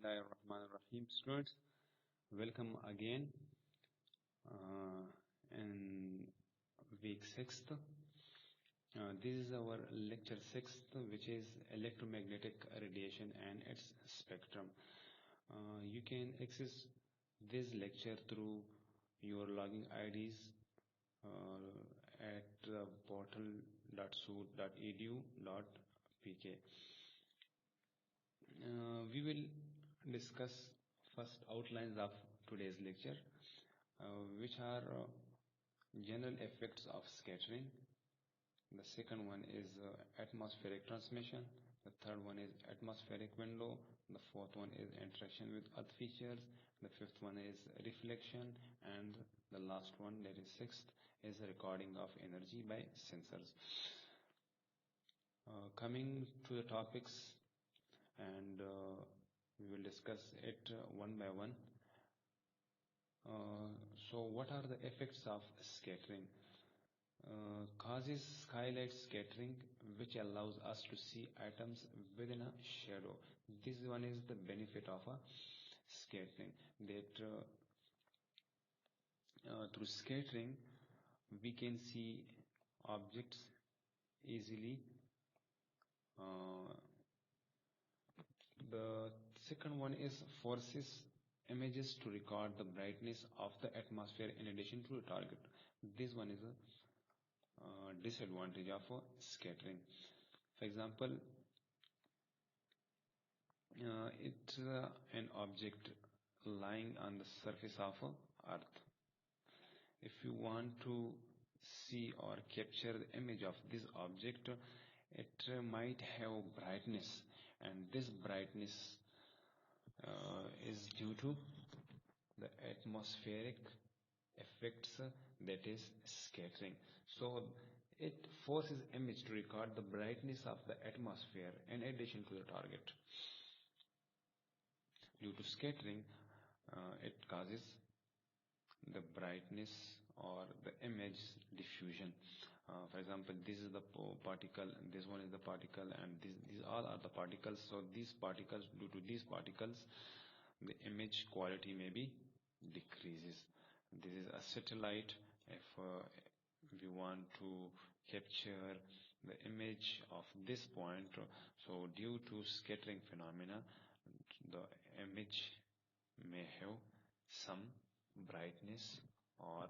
Bismillahirrahmanirrahim. Students, welcome again in week 6th. This is our lecture 6th, which is electromagnetic radiation and its spectrum. You can access this lecture through your login IDs at portal.soot.edu.pk. We will discuss first outlines of today's lecture, which are general effects of scattering. The second one is atmospheric transmission. The third one is atmospheric window. The fourth one is interaction with earth features. The fifth one is reflection, and the last one, that is sixth, is recording of energy by sensors. Coming to the topics, and we will discuss it one by one. So what are the effects of scattering? Causes skylight scattering, which allows us to see atoms within a shadow. This one is the benefit of a scattering, that through scattering we can see objects easily. The second one is forces images to record the brightness of the atmosphere in addition to the target. This one is a disadvantage of scattering. For example, it's an object lying on the surface of Earth. If you want to see or capture the image of this object, it might have brightness, and this brightness is due to the atmospheric effects, that is scattering. So it forces image to record the brightness of the atmosphere in addition to the target. Due to scattering, it causes the brightness or the image diffusion. For example, this is the particle, this one is the particle, and these all are the particles. So these particles, due to these particles, the image quality may be decreases. This is a satellite. If we want to capture the image of this point, so due to scattering phenomena, the image may have some brightness or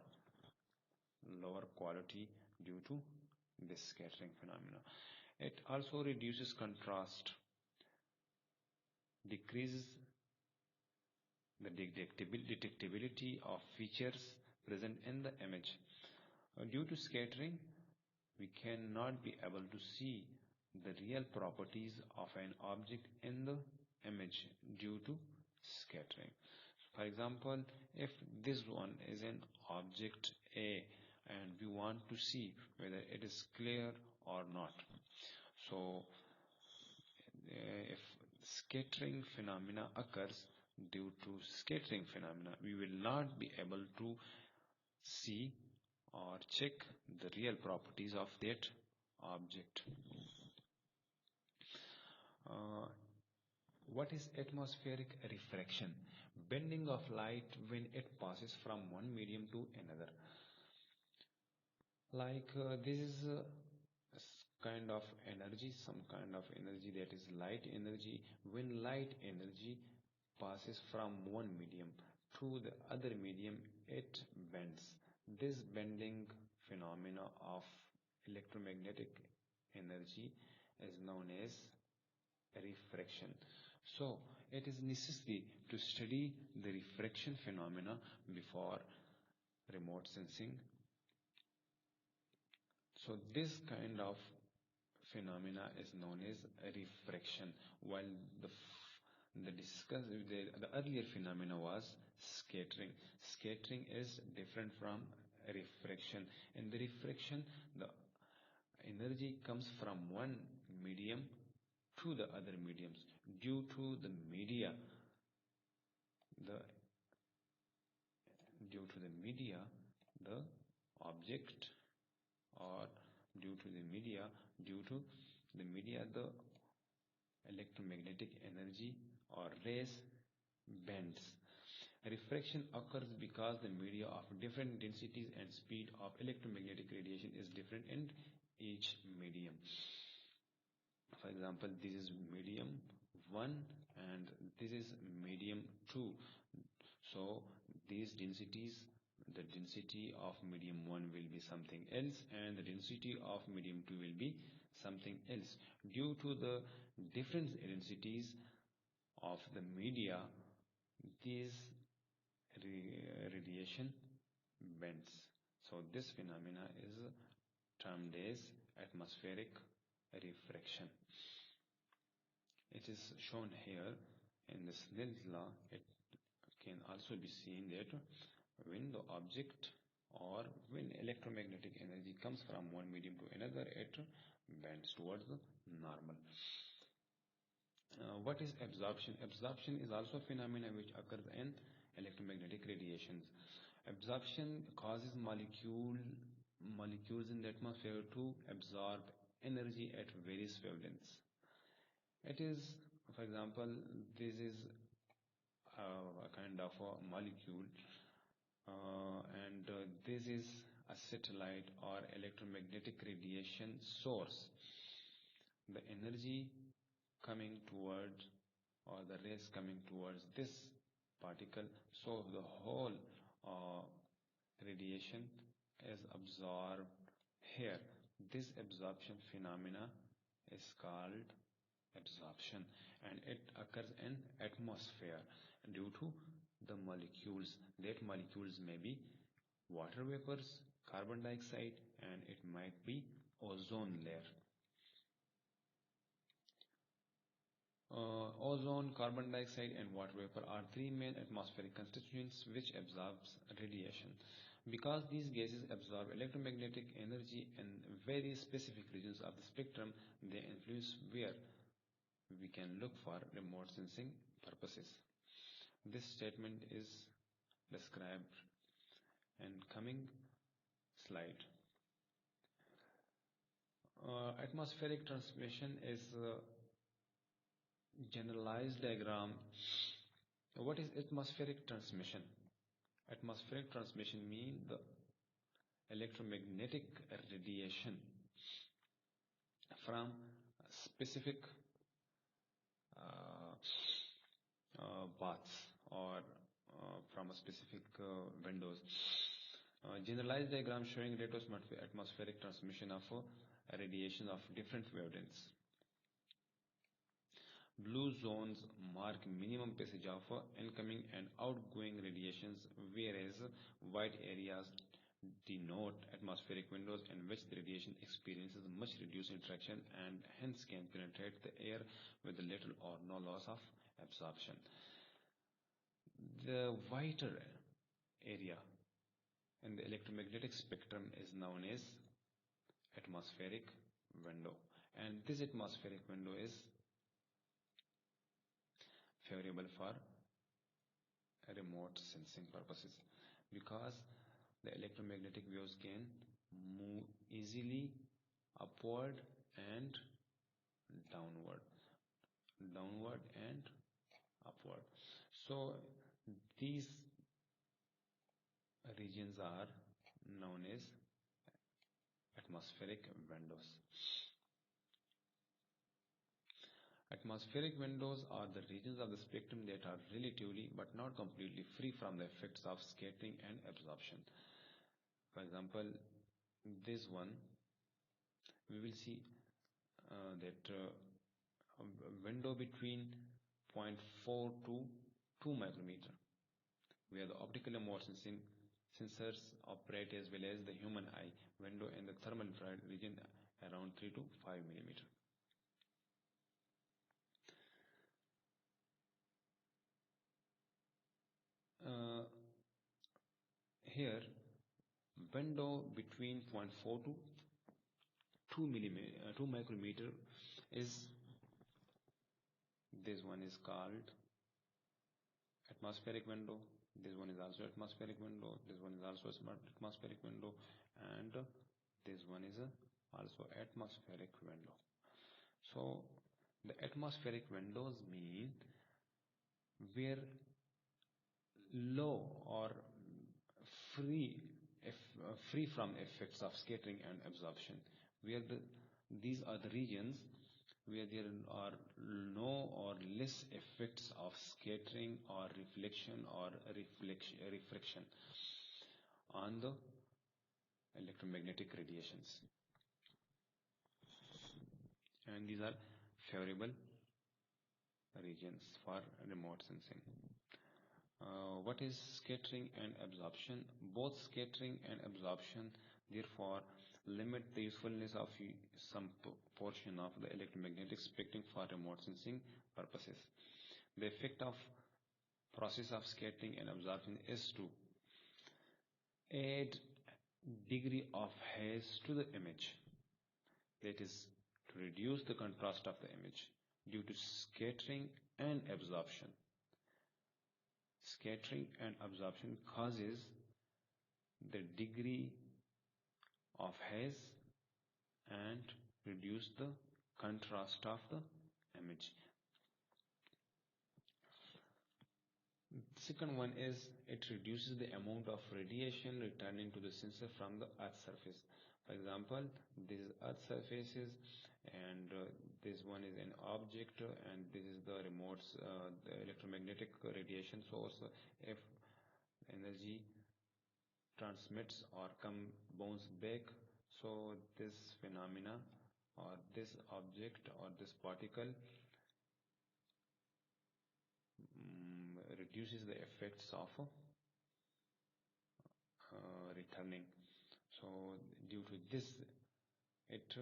lower quality due to this scattering phenomena. It also reduces contrast, decreases the detectability of features present in the image. Due to scattering, we cannot be able to see the real properties of an object in the image due to scattering. For example, if this one is an object A and we want to see whether it is clear or not, so if scattering phenomena occurs, due to scattering phenomena, we will not be able to see or check the real properties of that object. What is atmospheric refraction? Bending of light when it passes from one medium to another. Like this is kind of energy, some kind of energy, that is light energy. When light energy passes from one medium to the other medium, it bends. This bending phenomena of electromagnetic energy is known as refraction. So it is necessary to study the refraction phenomena before remote sensing. So this kind of phenomena is known as refraction, while the earlier phenomena was scattering. Scattering is different from refraction. In the refraction, the energy comes from one medium to the other mediums. Due to the media, the object, or due to the media, the electromagnetic energy or rays bends. Refraction occurs because the media of different densities and speed of electromagnetic radiation is different in each medium. For example, this is medium 1 and this is medium 2. So these densities, the density of medium 1 will be something else and the density of medium 2 will be something else. Due to the different densities of the media, these radiation bends. So this phenomena is termed as atmospheric refraction. It is shown here in the Snell's law. It can also be seen that when the object or when electromagnetic energy comes from one medium to another, it bends towards the normal. What is absorption? Absorption is also a phenomenon which occurs in electromagnetic radiations. Absorption causes molecules in the atmosphere to absorb energy at various wavelengths. It is, for example, this is a kind of a molecule and this is a satellite or electromagnetic radiation source. The energy coming towards or the rays coming towards this particle, so the whole radiation is absorbed here. This absorption phenomena is called absorption and it occurs in atmosphere due to the molecules. That molecules may be water vapors, carbon dioxide, and it might be ozone layer. Ozone, carbon dioxide and water vapor are three main atmospheric constituents which absorbs radiation. Because these gases absorb electromagnetic energy in very specific regions of the spectrum, they influence where we can look for remote sensing purposes. This statement is described in coming slide. Atmospheric transmission is generalized diagram. What is atmospheric transmission? Atmospheric transmission means the electromagnetic radiation from specific paths or from a specific windows. Generalized diagram showing rate of atmospheric transmission of radiation of different wavelengths. Blue zones mark minimum passage of incoming and outgoing radiations, whereas white areas denote atmospheric windows in which the radiation experiences much reduced interaction and hence can penetrate the air with little or no loss of absorption. The whiter area in the electromagnetic spectrum is known as atmospheric window, and this atmospheric window is favorable for remote sensing purposes because the electromagnetic waves can move easily upward and downward and upward. So these regions are known as atmospheric windows. Atmospheric windows are the regions of the spectrum that are relatively but not completely free from the effects of scattering and absorption. For example, this one, we will see that a window between 0.4 to 2 micrometer, where the optical remote sensing sensors operate as well as the human eye window in the thermal infrared region around 3 to 5 millimeter. Here window between 0.4 to 2 micrometer is, this one is called atmospheric window, this one is also atmospheric window, this one is also atmospheric window, and this one is also atmospheric window. So the atmospheric windows mean where low or free from effects of scattering and absorption, where these are the regions where there are no or less effects of scattering or reflection or refraction on the electromagnetic radiations, and these are favorable regions for remote sensing. What is scattering and absorption? Both scattering and absorption therefore limit the usefulness of some portion of the electromagnetic spectrum for remote sensing purposes. The effect of process of scattering and absorption is to add degree of haze to the image, that is, to reduce the contrast of the image due to scattering and absorption. Scattering and absorption causes the degree of haze and reduce the contrast of the image. Second one is it reduces the amount of radiation returning to the sensor from the Earth's surface. For example, this is Earth's surfaces, and this one is an object, and this is the remote, the electromagnetic radiation source. If energy transmits or bounce back, so this phenomena or this object or this particle reduces the effects of returning. So due to this, it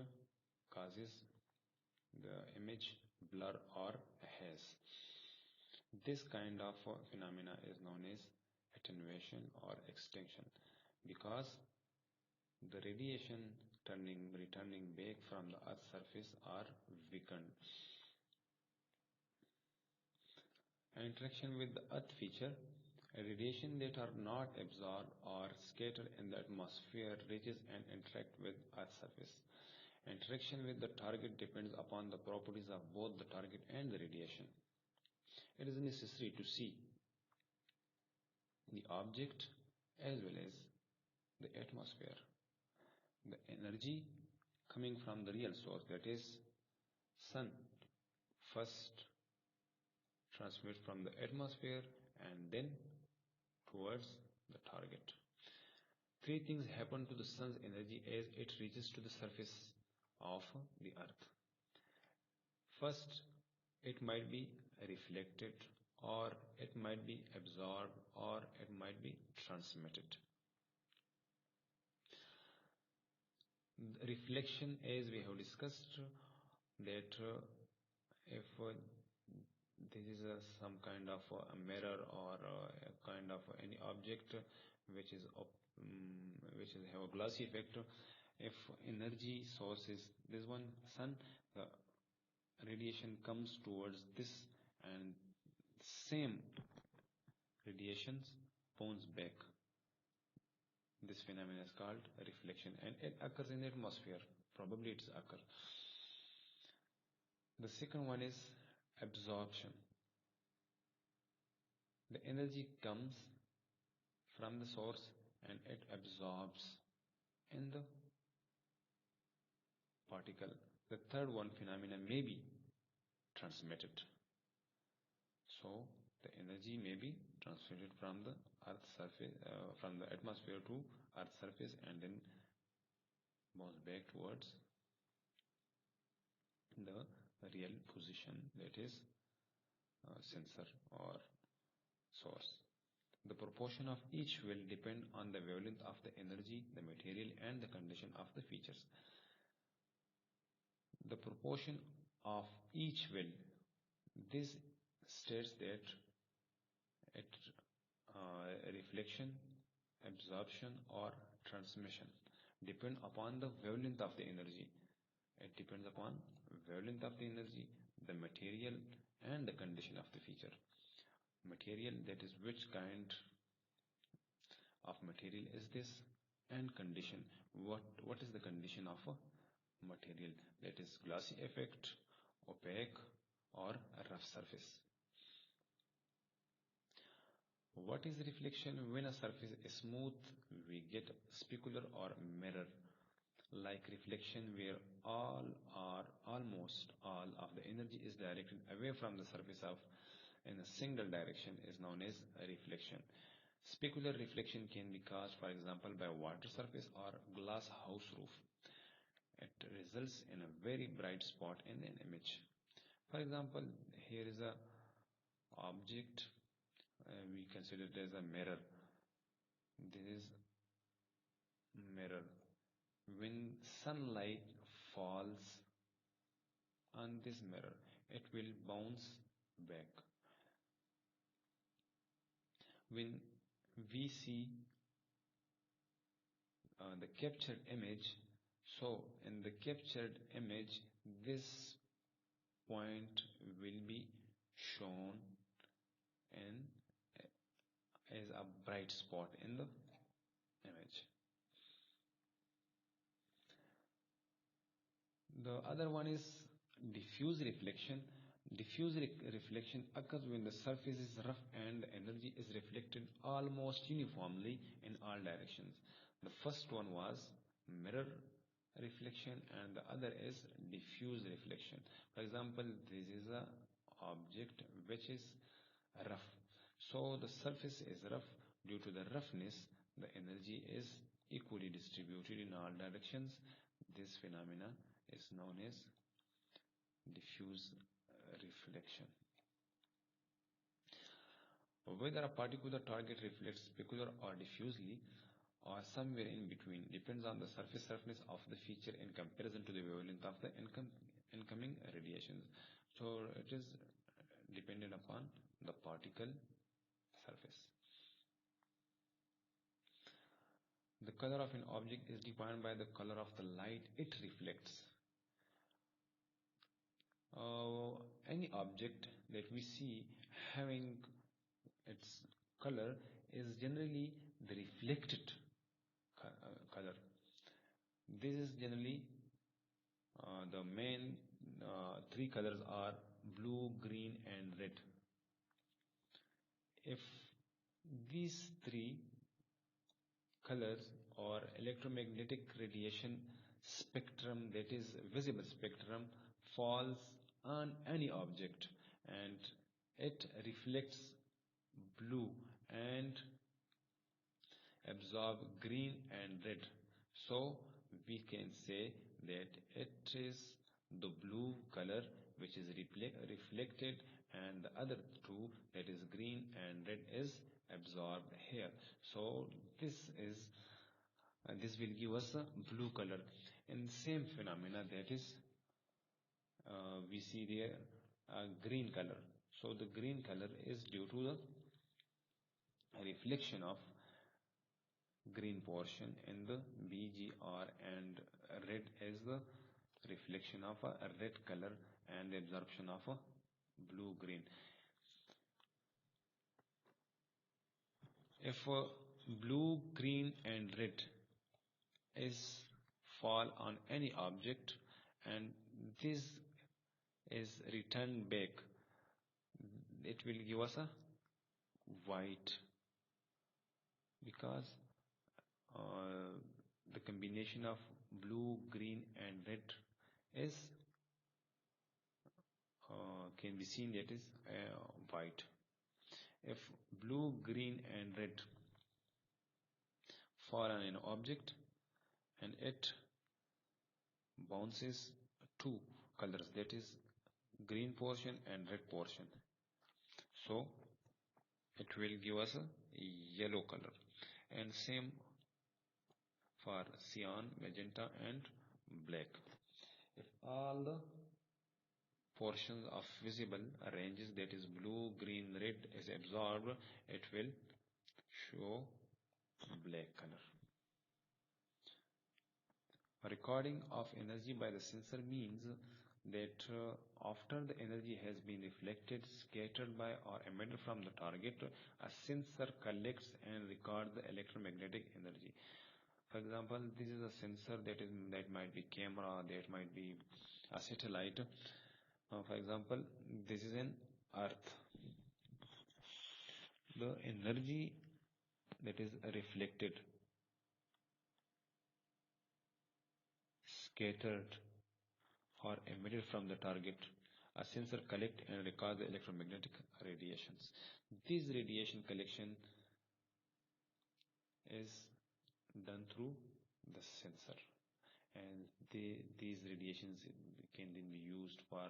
causes the image blur or haze. This kind of phenomena is known as attenuation or extinction, because the radiation returning back from the Earth's surface are weakened. Interaction with the Earth feature. Radiation that are not absorbed or scattered in the atmosphere reaches and interact with Earth's surface. Interaction with the target depends upon the properties of both the target and the radiation. It is necessary to see the object as well as the atmosphere. The energy coming from the real source, that is sun, first transmit from the atmosphere and then towards the target. Three things happen to the sun's energy as it reaches to the surface of the earth. First, it might be reflected, or it might be absorbed, or it might be transmitted. The reflection, as we have discussed, that if this is some kind of a mirror or a kind of any object which have a glossy effect, if energy source is this one sun, the radiation comes towards this and same radiations bounce back. This phenomenon is called reflection, and it occurs in the atmosphere. Probably it's occur. The second one is absorption. The energy comes from the source and it absorbs in the particle. The third one phenomenon may be transmitted. So the energy may be transmitted from the Earth's surface, from the atmosphere to Earth's surface, and then bounce back towards the real position, that is sensor or source. The proportion of each will depend on the wavelength of the energy, the material, and the condition of the features. The proportion of each will, this states that reflection, absorption, or transmission depend upon the wavelength of the energy. It depends upon wavelength of the energy, the material, and the condition of the feature. Material, that is which kind of material is this, and condition, what is the condition of a material, that is glossy effect, opaque, or a rough surface. What is reflection? When a surface is smooth, we get specular or mirror like reflection, where all or almost all of the energy is directed away from the surface of in a single direction, is known as a reflection. Specular reflection can be caused, for example, by water surface or glass house roof. It results in a very bright spot in an image. For example, here is a object, we consider it as a mirror. This is mirror. When sunlight falls on this mirror, it will bounce back. When we see the captured image, so in the captured image, this point will be shown in as a bright spot in the image. The other one is diffuse reflection. Diffuse reflection occurs when the surface is rough and energy is reflected almost uniformly in all directions. The first one was mirror reflection and the other is diffuse reflection. For example, this is a object which is rough. So the surface is rough. Due to the roughness, the energy is equally distributed in all directions. This phenomena is known as diffuse reflection. Whether a particular target reflects specular or diffusely or somewhere in between depends on the surface roughness of the feature in comparison to the wavelength of the incoming radiations. So it is dependent upon the particle surface. The color of an object is defined by the color of the light it reflects. Any object that we see having its color is generally the reflected color. This is generally the main three colors are blue, green and red. If these three colors or electromagnetic radiation spectrum, that is visible spectrum, falls on any object and it reflects blue and absorb green and red, so we can say that it is the blue color which is reflected and the other two, that is green and red, is absorbed here. So this will give us a blue color. And same phenomena, that is we see there green color. So the green color is due to the reflection of green portion in the BGR, and red is the reflection of a red color and the absorption of a blue green. If blue, green and red is fall on any object and this is returned back, it will give us a white, because the combination of blue, green and red is can be seen, that is white. If blue, green and red fall on an object and it bounces two colors, that is green portion and red portion, so it will give us a yellow color. And same for cyan, magenta and black. If all the portions of visible ranges, that is blue, green, red, is absorbed, it will show black color. Recording of energy by the sensor means that after the energy has been reflected, scattered by or emitted from the target, a sensor collects and records the electromagnetic energy. For example, this is a sensor, that might be camera, that might be a satellite. For example, this is an earth. the energy that is reflected, scattered, or emitted from the target, a sensor collect and record the electromagnetic radiations. This radiation collection is done through the sensor, and these radiations can then be used for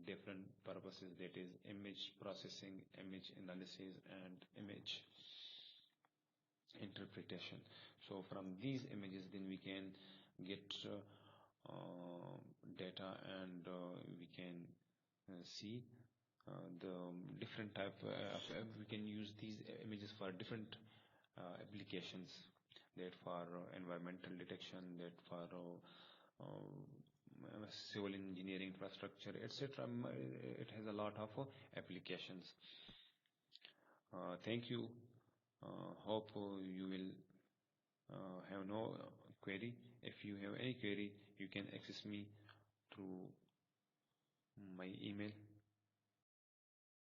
different purposes, that is image processing, image analysis, and image interpretation. So from these images then we can get data, and we can see the different type we can use these images for different applications, that for environmental detection, that for civil engineering, infrastructure, etc. It has a lot of applications. Thank you. Hope you will have no query. If you have any query, you can access me through my email.